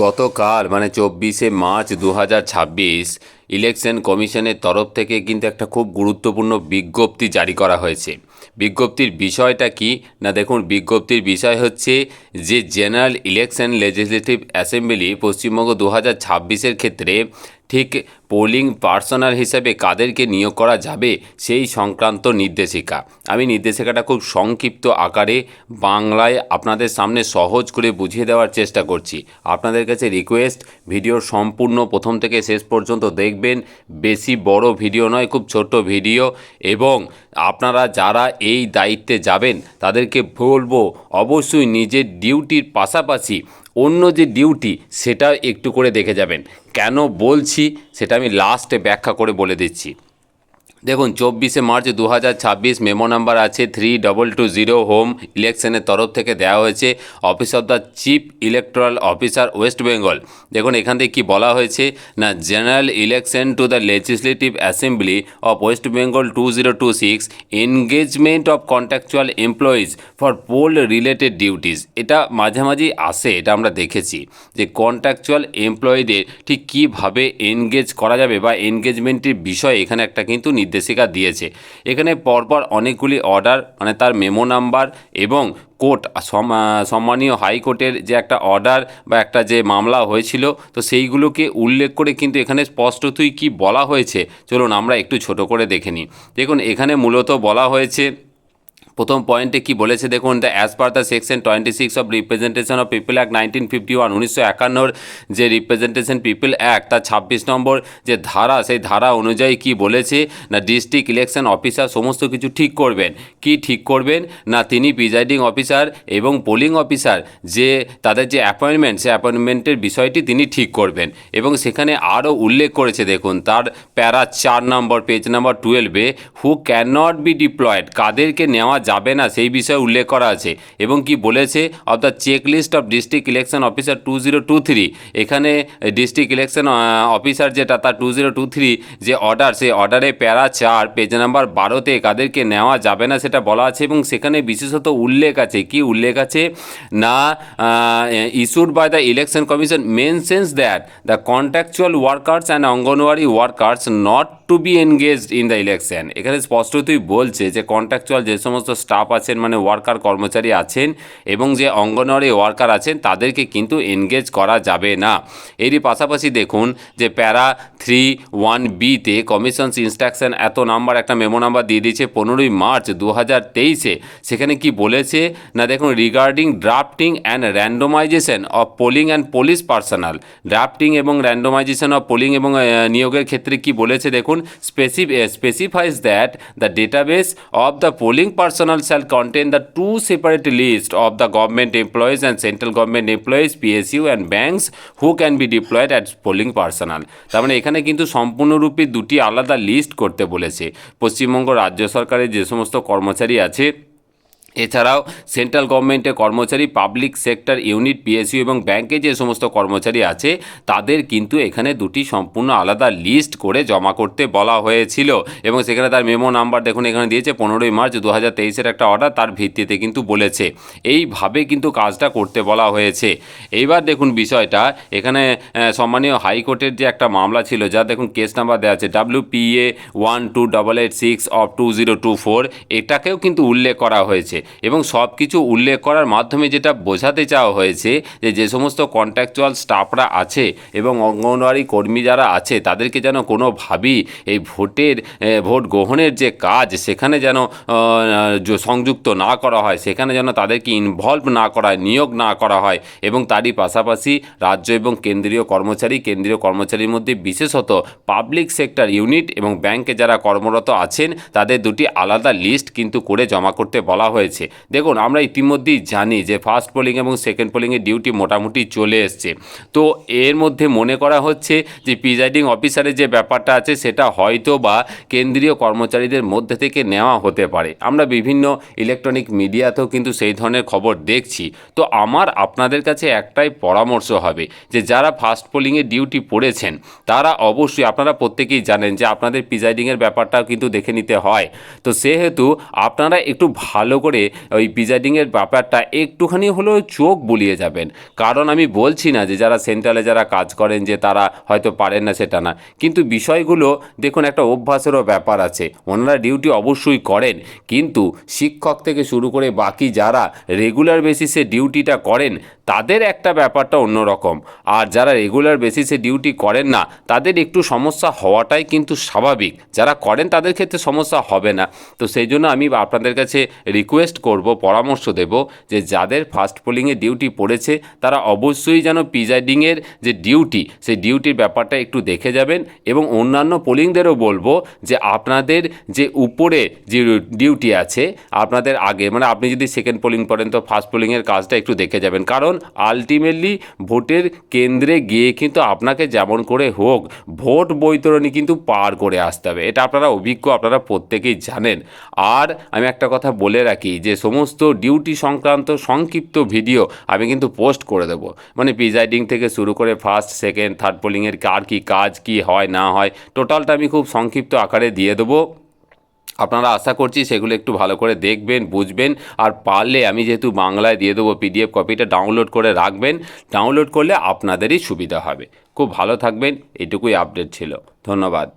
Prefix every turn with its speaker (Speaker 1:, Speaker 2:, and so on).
Speaker 1: গতকাল মানে 24শে March 2026 election কমিশনের তরফ থেকে কিন্তু একটা খুব গুরুত্বপূর্ণ বিজ্ঞপ্তি জারি করা হয়েছে। বিজ্ঞপ্তির বিষয়টা কি না, দেখুন বিজ্ঞপ্তির বিষয় হচ্ছে যে general election legislative assembly Paschimbanga 2026-এর ক্ষেত্রে ঠিক পোলিং পার্সোনাল হিসেবে কাদেরকে নিয়োগ করা যাবে সেই সংক্রান্ত নির্দেশিকা। আমি নির্দেশিকাটা খুব সংক্ষিপ্ত আকারে বাংলায় আপনাদের সামনে সহজ করে বুঝিয়ে দেওয়ার চেষ্টা করছি। আপনাদের কাছে রিকোয়েস্ট, ভিডিওর সম্পূর্ণ প্রথম থেকে শেষ পর্যন্ত দেখবেন। বেশি বড় ভিডিও নয়, খুব ছোট্ট ভিডিও। এবং আপনারা যারা এই দায়িত্বে যাবেন তাদেরকে বলবো অবশ্যই নিজের ডিউটির পাশাপাশি অন্য যে ডিউটি সেটা একটু করে দেখে যাবেন। কেন বলছি সেটা আমি লাস্টে ব্যাখ্যা করে বলে দিচ্ছি। দেখুন 24শে মার্চ 2026 মেমো নাম্বার আছে 3220 হোম ইলেকশনের তরফ থেকে দেওয়া হয়েছে office of the chief electoral officer West Bengal. দেখুন এখান থেকে কী বলা হয়েছে না, general election to the legislative assembly of West Bengal 2026 engagement of contractual employees for poll related duties. এটা মাঝামাঝি আসে, এটা আমরা দেখেছি যে কন্ট্রাকচুয়াল এমপ্লয়িদের ঠিক কীভাবে এনগেজ করা যাবে বা এনগেজমেন্টের বিষয়ে এখানে একটা কিন্তু নির্দেশিকা দিয়েছে। এখানে পরপর অনেকগুলি অর্ডার মানে তার মেমো নাম্বার এবং কোর্ট সম্মানীয় হাইকোর্টের যে একটা অর্ডার বা একটা যে মামলা হয়েছিল তো সেইগুলোকে উল্লেখ করে কিন্তু এখানে স্পষ্টতই কি বলা হয়েছে চলুন আমরা একটু ছোট করে দেখে নিই। দেখুন এখানে মূলত বলা হয়েছে প্রথম পয়েন্টে কি বলেছে দেখুন, the as per the section 26 of representation of people act 1951 1951 যে রিপ্রেজেন্টেশন পিপল অ্যাক্ট তার 26 নম্বর যে ধারা, সেই ধারা অনুযায়ী কি বলেছে না, ডিস্ট্রিক্ট ইলেকশন অফিসার সমস্ত কিছু ঠিক করবেন। কি ঠিক করবেন না, তিনি প্রিজাইডিং অফিসার এবং পোলিং অফিসার যে তাদের যে অ্যাপয়েন্টমেন্ট সেই অ্যাপয়েন্টমেন্টের বিষয়টি তিনি ঠিক করবেন। এবং সেখানে আরও উল্লেখ করেছে দেখুন তার প্যারা 4 নম্বর পেজ নাম্বার 12-এ who can not be deployed, কাদেরকে নেওয়া যাবে না সেই বিষয়ে উল্লেখ করা আছে। এবং কি বলেছে of the check list of district election officer 2023, এখানে ডিস্ট্রিক্ট ইলেকশন অফিসার যেটা তার 2023 যে অর্ডার, সেই অর্ডারে প্যারা 4 পেজ নাম্বার 12-তে কাদেরকে নেওয়া যাবে না সেটা বলা আছে। এবং সেখানে বিশেষত উল্লেখ আছে, কি উল্লেখ আছে না, issued by the election commission mentions that the contractual workers and anganwadi workers not to be engaged in the election. এখানে স্পষ্টতই বলছে যে কন্ট্রাকচুয়াল যে সমস্ত স্টাফ আছেন মানে ওয়ার্কার কর্মচারী আছেন এবং যে অঙ্গনওয়াড়ি ওয়ার্কার আছেন তাদেরকে কিন্তু এনগেজ করা যাবে না। এরই পাশাপাশি দেখুন যে প্যারা 3(1)(b)-তে কমিশনস ইনস্ট্রাকশন এত নাম্বার একটা মেমো নাম্বার দিয়ে দিয়েছে 15ই মার্চ 2023-এ। সেখানে কি বলেছে না, দেখুন regarding drafting and randomisation of polling and police personnel, drafting এবং র্যান্ডোমাইজেশন অফ পোলিং এবং নিয়োগের ক্ষেত্রে কি বলেছে দেখুন, specifies that the database of the polling personnel shall contain the two separate lists of the government employees and central government employees, PSU and banks who can be deployed as polling personnel। তার মানে এখানে কিন্তু সম্পূর্ণরূপে দুটি আলাদা list করতে বলেছে। পশ্চিমবঙ্গ রাজ্য সরকারের যে সমস্ত কর্মচারী আছে, এছাড়াও সেন্ট্রাল গভর্নমেন্টের কর্মচারী, পাবলিক সেক্টর ইউনিট, পিএসইউ এবং ব্যাংকে যে সমস্ত কর্মচারী আছে তাদের কিন্তু এখানে দুটি সম্পূর্ণ আলাদা লিস্ট করে জমা করতে বলা হয়েছিল। এবং সেখানে তার মেমো নাম্বার দেখুন এখানে দিয়েছে 15ই মার্চ 2023-এর একটা অর্ডার, তার ভিত্তিতে কিন্তু বলেছে এইভাবে কিন্তু কাজটা করতে বলা হয়েছে। এইবার দেখুন বিষয়টা এখানে সম্মানীয় হাইকোর্টের যে একটা মামলা ছিল যা দেখুন কেস নাম্বার দেওয়া আছে WPA 12886 অফ 2024, এটাকেও কিন্তু উল্লেখ করা হয়েছে। এবং সব কিছু উল্লেখ করার মাধ্যমে যেটা বোঝাতে চাওয়া হয়েছে যে সমস্ত কন্ট্রাকচুয়াল স্টাফরা আছে এবং অঙ্গনওয়াড়ি কর্মী যারা আছে তাদেরকে যেন কোনোভাবেই এই ভোট গ্রহণের যে কাজ সেখানে যেন সংযুক্ত না করা হয়, সেখানে যেন তাদেরকে ইনভলভ না করা হয়, নিয়োগ না করা হয়। এবং তারই পাশাপাশি রাজ্য এবং কেন্দ্রীয় কর্মচারীর মধ্যে বিশেষত পাবলিক সেক্টর ইউনিট এবং ব্যাংকে যারা কর্মরত আছেন তাদের দুটি আলাদা লিস্ট কিন্তু করে জমা করতে বলা হয়েছে। দেখুন আমরা ইতিমধ্যেই জানি যে ফার্স্ট পোলিং এবং সেকেন্ড পোলিংয়ের ডিউটি মোটামুটি চলে এসছে। তো এর মধ্যে মনে করা হচ্ছে যে প্রিজাইডিং অফিসারের যে ব্যাপারটা আছে সেটা হয়তো বা কেন্দ্রীয় কর্মচারীদের মধ্যে থেকে নেওয়া হতে পারে। আমরা বিভিন্ন ইলেকট্রনিক মিডিয়াতেও কিন্তু সেই ধরনের খবর দেখছি। তো আমার আপনাদের কাছে একটাই পরামর্শ হবে যে যারা ফার্স্ট পোলিংয়ে ডিউটি পড়েছেন তারা অবশ্যই, আপনারা প্রত্যেকেই জানেন যে আপনাদের প্রিজাইডিংয়ের ব্যাপারটাও কিন্তু দেখে নিতে হয়। তো সেহেতু আপনারা একটু ভালো করে করে ওই প্রিজাইডিংয়ের ব্যাপারটা একটুখানি হলেও চোখ বুলিয়ে যাবেন। কারণ আমি বলছি না যে যারা সেন্ট্রালে যারা কাজ করেন যে তারা হয়তো পারেন না, সেটা না, কিন্তু বিষয়গুলো দেখুন একটা অভ্যাসেরও ব্যাপার আছে। ওনারা ডিউটি অবশ্যই করেন, কিন্তু শিক্ষক থেকে শুরু করে বাকি যারা রেগুলার বেসিসে ডিউটিটা করেন তাদের একটা ব্যাপারটা অন্যরকম। আর যারা রেগুলার বেসিসে ডিউটি করেন না তাদের একটু সমস্যা হওয়াটাই কিন্তু স্বাভাবিক। যারা করেন তাদের ক্ষেত্রে সমস্যা হবে না। তো সেই জন্য আমি আপনাদের কাছে রিকোয়েস্ট করব, পরামর্শ দেব যে যাদের ফার্স্ট পোলিংয়ে ডিউটি পড়েছে তারা অবশ্যই যেন প্রিজাইডিংয়ের যে ডিউটি সেই ডিউটির ব্যাপারটা একটু দেখে যাবেন। এবং অন্যান্য পোলিংদেরও বলবো যে আপনাদের যে উপরে যে ডিউটি আছে আপনাদের আগে, মানে আপনি যদি সেকেন্ড পোলিং করেন তো ফার্স্ট পোলিংয়ের কাজটা একটু দেখে যাবেন। কারণ আলটিমেটলি ভোটের কেন্দ্রে গিয়ে কিন্তু আপনাকে যেমন করে হোক ভোট বৈতরণী কিন্তু পার করে আসতে হবে। এটা আপনারা অভিজ্ঞ, আপনারা প্রত্যেকেই জানেন। আর আমি একটা কথা বলে রাখি যে সমস্ত ডিউটি সংক্রান্ত সংক্ষিপ্ত ভিডিও আমি কিন্তু পোস্ট করে দেবো, মানে প্রিজাইডিং থেকে শুরু করে ফার্স্ট সেকেন্ড থার্ড পোলিংয়ের কার কী কাজ কী হয় না হয় টোটালটা আমি খুব সংক্ষিপ্ত আকারে দিয়ে দেবো। আপনারা আশা করছি সেগুলো একটু ভালো করে দেখবেন, বুঝবেন। আর পারলে আমি যেহেতু বাংলায় দিয়ে দেবো পিডিএফ কপিটা ডাউনলোড করে রাখবেন, ডাউনলোড করলে আপনাদেরই সুবিধা হবে। খুব ভালো থাকবেন, এটুকুই আপডেট ছিল। ধন্যবাদ।